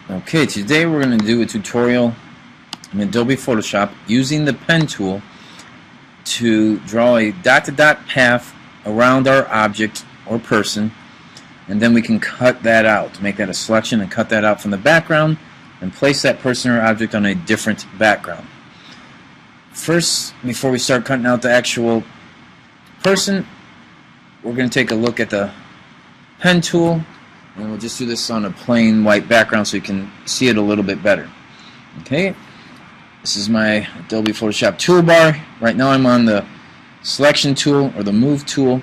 Okay, today we're going to do a tutorial in Adobe Photoshop using the pen tool to draw a dot-to-dot path around our object or person, and then we can cut that out, make that a selection and cut that out from the background and place that person or object on a different background. First, before we start cutting out the actual person, we're going to take a look at the pen tool, and we'll just do this on a plain white background so you can see it a little bit better. Okay, this is my Adobe Photoshop toolbar. Right now I'm on the selection tool or the move tool,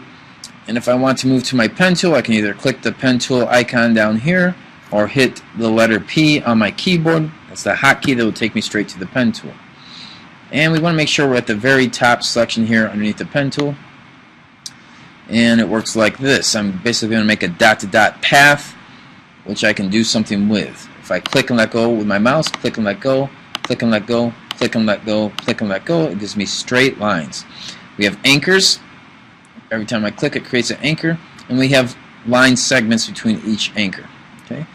and if I want to move to my pen tool, I can either click the pen tool icon down here or hit the letter P on my keyboard. That's the hotkey that will take me straight to the pen tool. And we want to make sure we're at the very top selection here underneath the pen tool. And it works like this. I'm basically going to make a dot-to-dot path, which I can do something with. If I click and let go with my mouse, click and let go, click and let go, click and let go, click and let go, it gives me straight lines. We have anchors. Every time I click, it creates an anchor, and we have line segments between each anchor. Okay?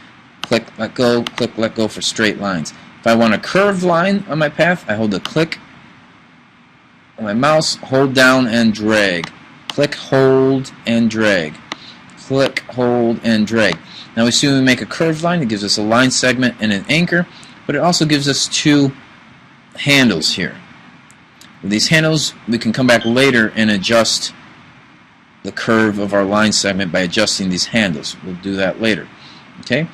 Click, let go for straight lines. If I want a curved line on my path, I hold the click on my mouse, hold down and drag. Click, hold, and drag. Click, hold, and drag. Now we see when we make a curved line, it gives us a line segment and an anchor, but it also gives us two handles here. With these handles, we can come back later and adjust the curve of our line segment by adjusting these handles. We'll do that later. Okay?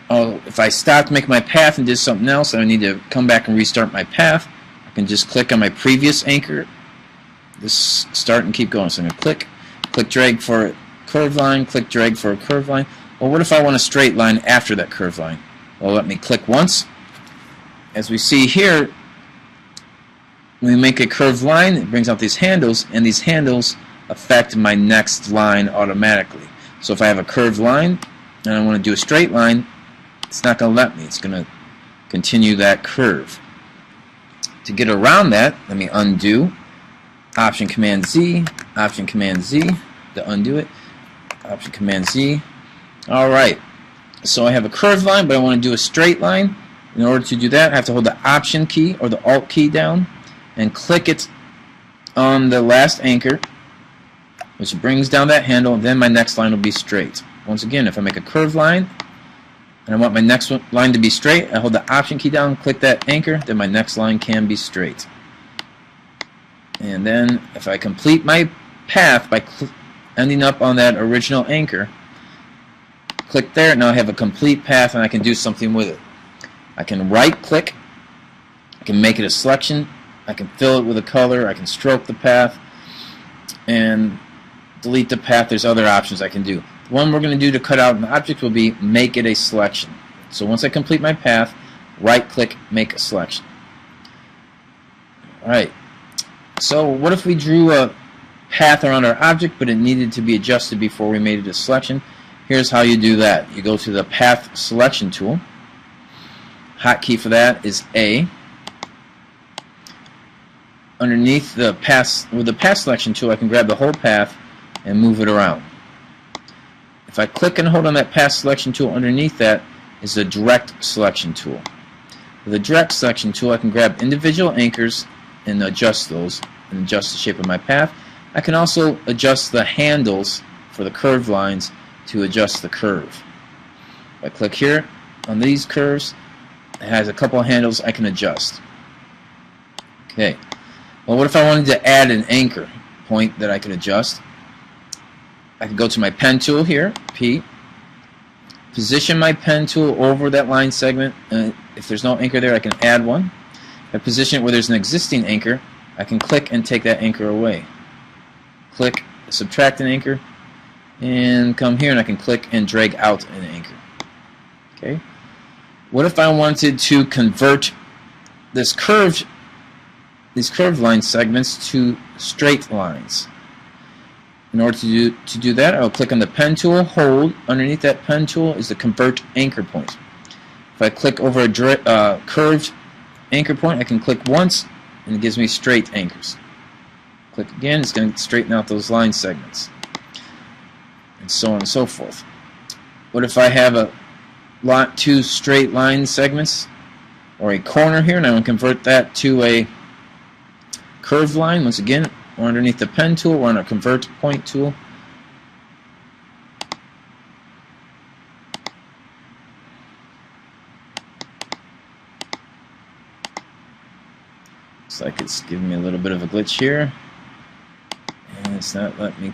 If I stopped making my path and did something else, and I need to come back and restart my path, I can just click on my previous anchor, just start and keep going. So I'm going to click, drag for a curved line, click, drag for a curved line. Well, what if I want a straight line after that curved line? Well, let me click once. As we see here, when we make a curved line, it brings out these handles, and these handles affect my next line automatically. So if I have a curved line and I want to do a straight line, it's not going to let me. It's going to continue that curve. To get around that, let me undo. Option Command Z, Option Command Z to undo it. Option Command Z. Alright, so I have a curved line, but I want to do a straight line. In order to do that, I have to hold the Option key or the Alt key down and click it on the last anchor, which brings down that handle, and then my next line will be straight. Once again, if I make a curved line and I want my next line to be straight, I hold the Option key down, click that anchor, then my next line can be straight. And then if I complete my path by ending up on that original anchor, click there, now I have a complete path and I can do something with it. I can right click, I can make it a selection, I can fill it with a color, I can stroke the path, and delete the path. There's other options I can do. The one we're going to do to cut out an object will be make it a selection. So once I complete my path, right click, make a selection. Alright. So what if we drew a path around our object, but it needed to be adjusted before we made it a selection? Here's how you do that. You go to the Path Selection tool. Hotkey for that is A. Underneath the path, with the Path Selection tool, I can grab the whole path and move it around. If I click and hold on that Path Selection tool, underneath that is the Direct Selection tool. With the Direct Selection tool, I can grab individual anchors and adjust those and adjust the shape of my path. I can also adjust the handles for the curved lines to adjust the curve. If I click here on these curves, it has a couple of handles I can adjust. Okay. Well, what if I wanted to add an anchor point that I could adjust? I can go to my pen tool here, P, position my pen tool over that line segment, and if there's no anchor there, I can add one. If I position it where there's an existing anchor, I can click and take that anchor away. Click, subtract an anchor, and come here and I can click and drag out an anchor. Okay. What if I wanted to convert these curved line segments to straight lines? In order to do that, I'll click on the pen tool, hold. Underneath that pen tool is the Convert Anchor Point. If I click over a curved anchor point, I can click once and it gives me straight anchors. Click again, it's going to straighten out those line segments, and so on and so forth. What if I have a two straight line segments or a corner here, and I'm going to convert that to a curved line. Once again, we're underneath the pen tool, we're on a convert point tool. Looks like it's giving me a little bit of a glitch here, and it's not letting me.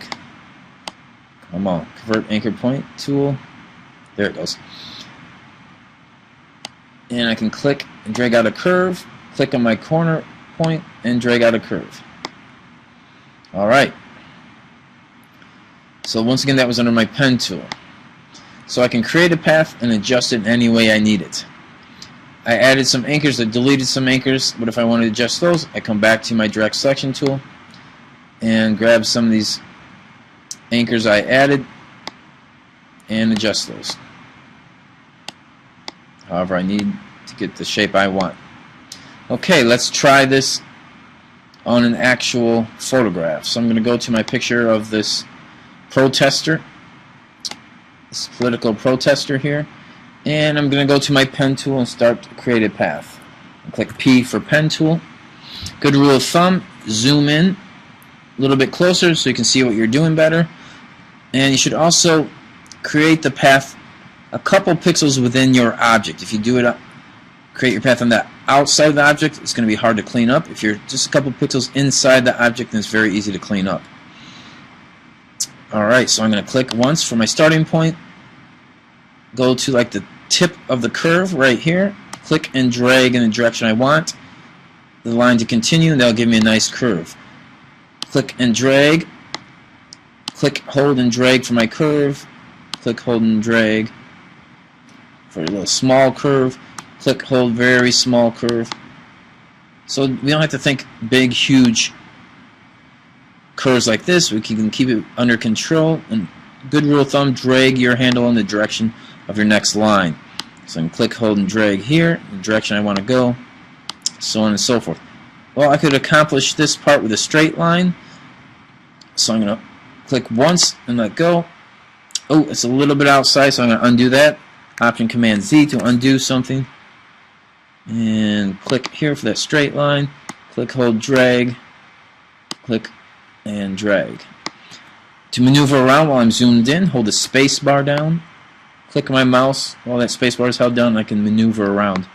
Come on, convert anchor point tool. There it goes. And I can click and drag out a curve, click on my corner point, and drag out a curve. Alright. So once again, that was under my pen tool. So I can create a path and adjust it any way I need it. I added some anchors, I deleted some anchors, but if I want to adjust those, I come back to my direct selection tool and grab some of these anchors I added and adjust those however I need to get the shape I want. Okay, let's try this on an actual photograph. So I'm going to go to my picture of this protester, this political protester here, and I'm going to go to my pen tool and start to create a path. I'll click P for pen tool. Good rule of thumb, zoom in a little bit closer so you can see what you're doing better. And you should also create the path a couple pixels within your object. If you do it, create your path on the outside of the object, it's going to be hard to clean up. If you're just a couple pixels inside the object, then it's very easy to clean up. Alright, so I'm going to click once for my starting point, go to like the tip of the curve right here, click and drag in the direction I want the line to continue, and that'll give me a nice curve. Click and drag, click, hold, and drag for my curve, click, hold, and drag for a little small curve, click, hold, very small curve. So we don't have to think big, huge curves like this. We can keep it under control, and good rule of thumb, drag your handle in the direction of your next line. So I can click, hold, and drag here, the direction I want to go, so on and so forth. Well, I could accomplish this part with a straight line, so I'm going to click once and let go. Oh, it's a little bit outside, so I'm going to undo that. Option Command Z to undo something. And click here for that straight line. Click, hold, drag. Click and drag. To maneuver around while I'm zoomed in, hold the space bar down. Click my mouse while that space bar is held down, and I can maneuver around.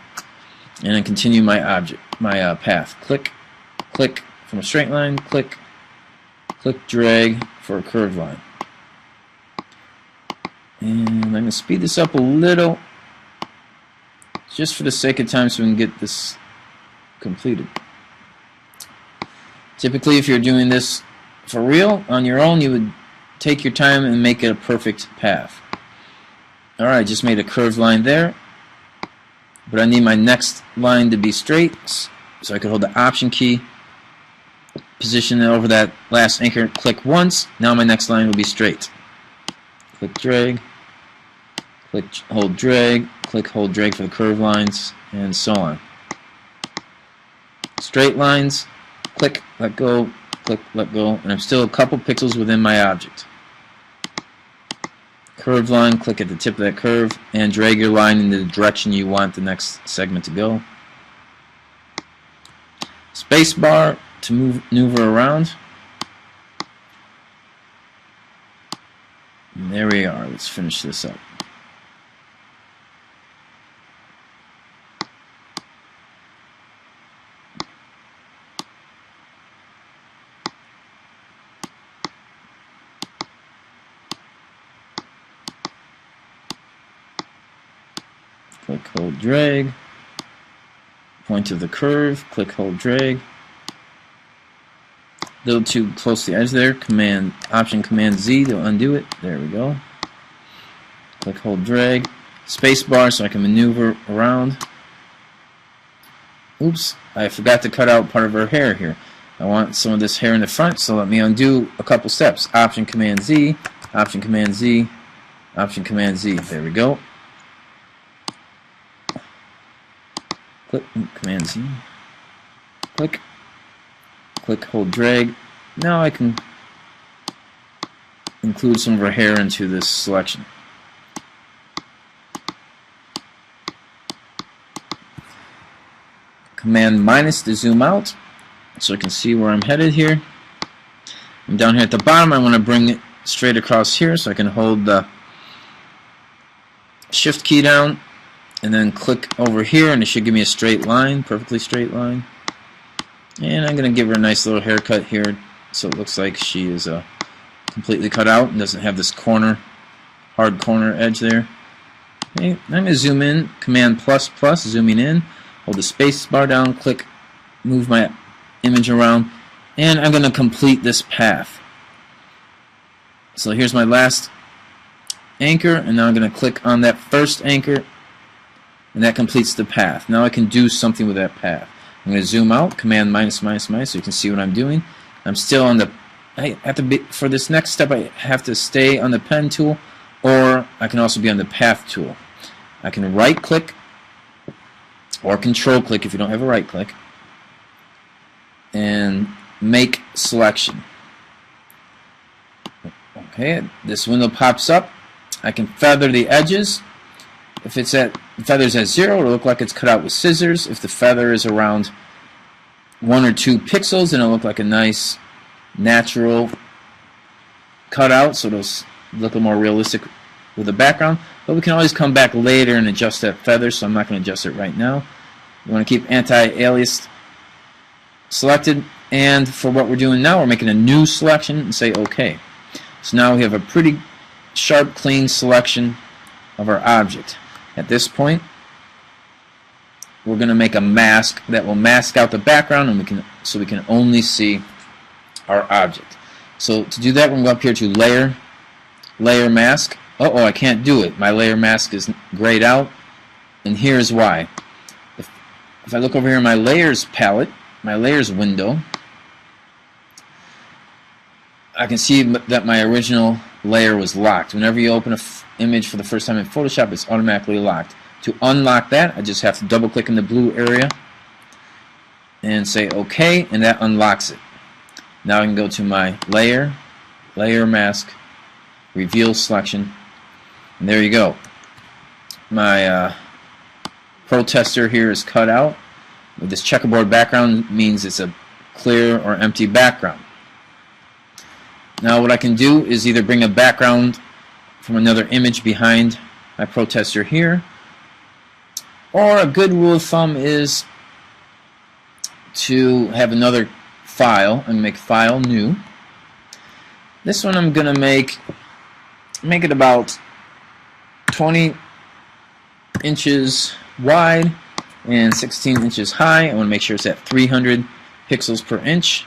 And then continue my path. Click, click from a straight line. Click, click, drag for a curved line. And I'm going to speed this up a little just for the sake of time so we can get this completed. Typically, if you're doing this for real, on your own, you would take your time and make it a perfect path. Alright, I just made a curved line there, but I need my next line to be straight, so I could hold the Option key, position it over that last anchor, click once, now my next line will be straight. Click, drag, click, hold, drag, click, hold, drag for the curved lines, and so on. Straight lines, click, let go, click, let go, and I'm still a couple pixels within my object. Curved line, click at the tip of that curve, and drag your line in the direction you want the next segment to go. Space bar to maneuver around. And there we are. Let's finish this up. Click, hold, drag. Point of the curve. Click, hold, drag. A little too close to the edge there. Option Command Z to undo it. There we go. Click, hold, drag. Space bar so I can maneuver around. Oops, I forgot to cut out part of her hair here. I want some of this hair in the front, so let me undo a couple steps. Option Command Z, Option Command Z, Option Command Z. There we go. Click, Command Z. Click. Click, hold, drag. Now I can include some of her hair into this selection. Command minus to zoom out so I can see where I'm headed here. I'm down here at the bottom. I want to bring it straight across here so I can hold the shift key down and then click over here, and it should give me a straight line, perfectly straight line. And I'm going to give her a nice little haircut here so it looks like she is completely cut out and doesn't have this hard corner edge there. Okay, I'm going to zoom in, Command plus plus, zooming in, hold the space bar down, click, move my image around, and I'm going to complete this path. So here's my last anchor, and now I'm going to click on that first anchor, and that completes the path. Now I can do something with that path. I'm going to zoom out, Command minus minus minus, so you can see what I'm doing. I'm still on the, I have to be, for this next step I have to stay on the pen tool, or I can also be on the path tool. I can right click or control click if you don't have a right click and make selection. Okay, this window pops up. I can feather the edges. If it's at feathers at 0, it'll look like it's cut out with scissors. If the feather is around 1 or 2 pixels, then it'll look like a nice natural cutout, so it'll look a more realistic with the background. But we can always come back later and adjust that feather, so I'm not going to adjust it right now. You want to keep anti-alias selected, and for what we're doing now, we're making a new selection and say OK. So now we have a pretty sharp, clean selection of our object. At this point, we're going to make a mask that will mask out the background, and we can only see our object. So to do that, we're going to go up here to Layer, Layer Mask. Uh-oh, I can't do it. My layer mask is grayed out, and here's why. If I look over here in my Layers palette, my Layers window, I can see that my original layer was locked. Whenever you open an image for the first time in Photoshop, it's automatically locked. To unlock that, I just have to double click in the blue area and say OK, and that unlocks it. Now I can go to my Layer, Layer Mask, Reveal Selection, and there you go. My protester here is cut out. With this checkerboard background means it's a clear or empty background. Now what I can do is either bring a background from another image behind my protester here, or a good rule of thumb is to have another file and make File, New. This one I'm going to make it about 20 inches wide and 16 inches high. I want to make sure it's at 300 pixels per inch.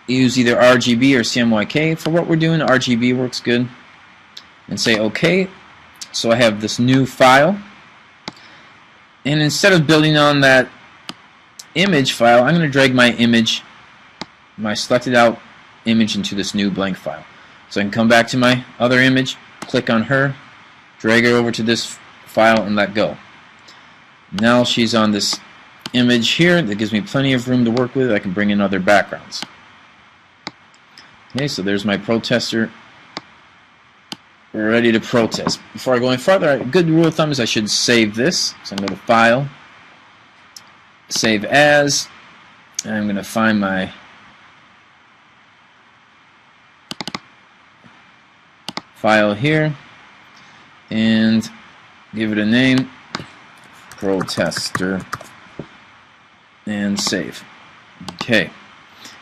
Use either RGB or CMYK. For what we're doing, RGB works good. And say OK. So I have this new file. And instead of building on that image file, I'm going to drag my image, my selected out image, into this new blank file. So I can come back to my other image, click on her, drag her over to this file, and let go. Now she's on this image here. That gives me plenty of room to work with. I can bring in other backgrounds. Okay, so there's my protester ready to protest. Before I go any further, a good rule of thumb is I should save this. So I'm going to File, Save As, and I'm going to find my file here and give it a name, Protester, and save. Okay.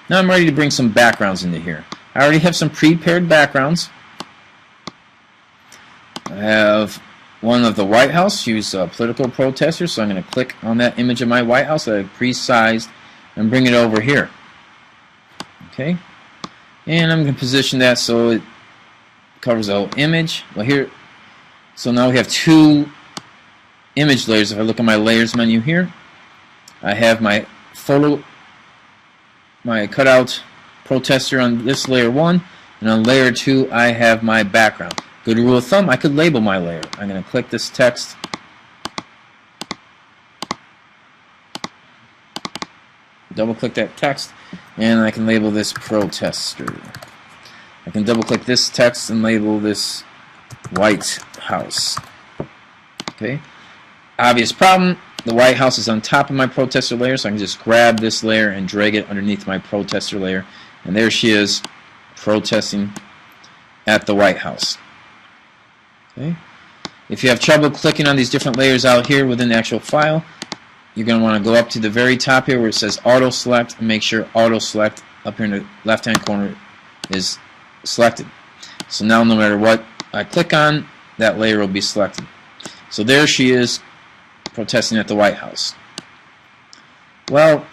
Now I'm ready to bring some backgrounds into here. I already have some prepared backgrounds. I have one of the White House. Use a political protester, so I'm going to click on that image of my White House that I've pre-sized and bring it over here. Okay, and I'm going to position that so it covers the whole image. Well, here, so now we have 2 image layers. If I look at my Layers menu here, I have my cutout protester on this layer 1, and on layer 2 I have my background. Good rule of thumb, I could label my layer. I'm going to click this text, double click that text, and I can label this protester. I can double click this text and label this White House. Okay, obvious problem, the White House is on top of my protester layer, so I can just grab this layer and drag it underneath my protester layer. And there she is, protesting at the White House. Okay. If you have trouble clicking on these different layers out here within the actual file, you're going to want to go up to the very top here where it says Auto Select and make sure Auto Select up here in the left-hand corner is selected. So now no matter what I click on, that layer will be selected. So there she is, protesting at the White House. Well,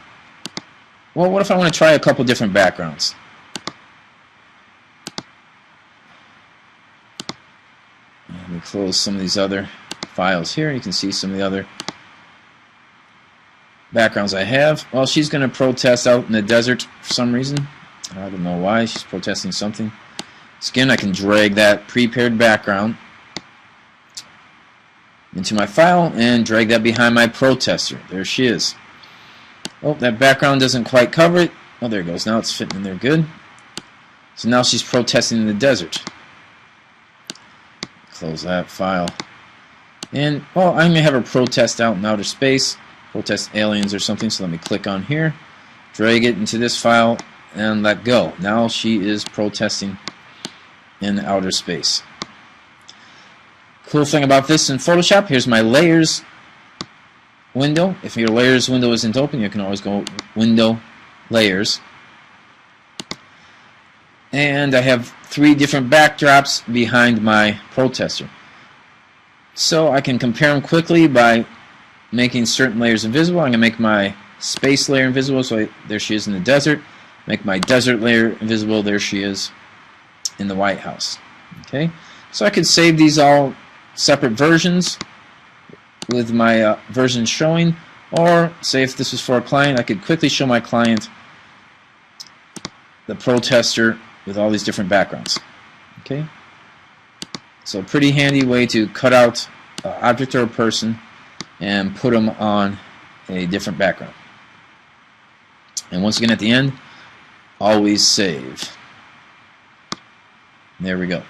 what if I want to try a couple different backgrounds? Let me close some of these other files here. You can see some of the other backgrounds I have. Well, she's going to protest out in the desert for some reason. I don't know why. She's protesting something. So again, I can drag that prepared background into my file and drag that behind my protester. There she is. Oh, that background doesn't quite cover it. Oh, there it goes. Now it's fitting in there good. So now she's protesting in the desert. Close that file. And, well, I may have her protest out in outer space, protest aliens or something, so let me click on here, drag it into this file, and let go. Now she is protesting in outer space. Cool thing about this in Photoshop, here's my layers window. If your layers window isn't open, you can always go window, layers. And I have 3 different backdrops behind my protester. So I can compare them quickly by making certain layers invisible. I'm going to make my space layer invisible, so there she is in the desert. Make my desert layer invisible, there she is in the White House. Okay, so I could save these all separate versions with my version showing, or say if this was for a client, I could quickly show my client the protester with all these different backgrounds. Okay, so a pretty handy way to cut out an object or a person and put them on a different background. And once again at the end, always save. There we go.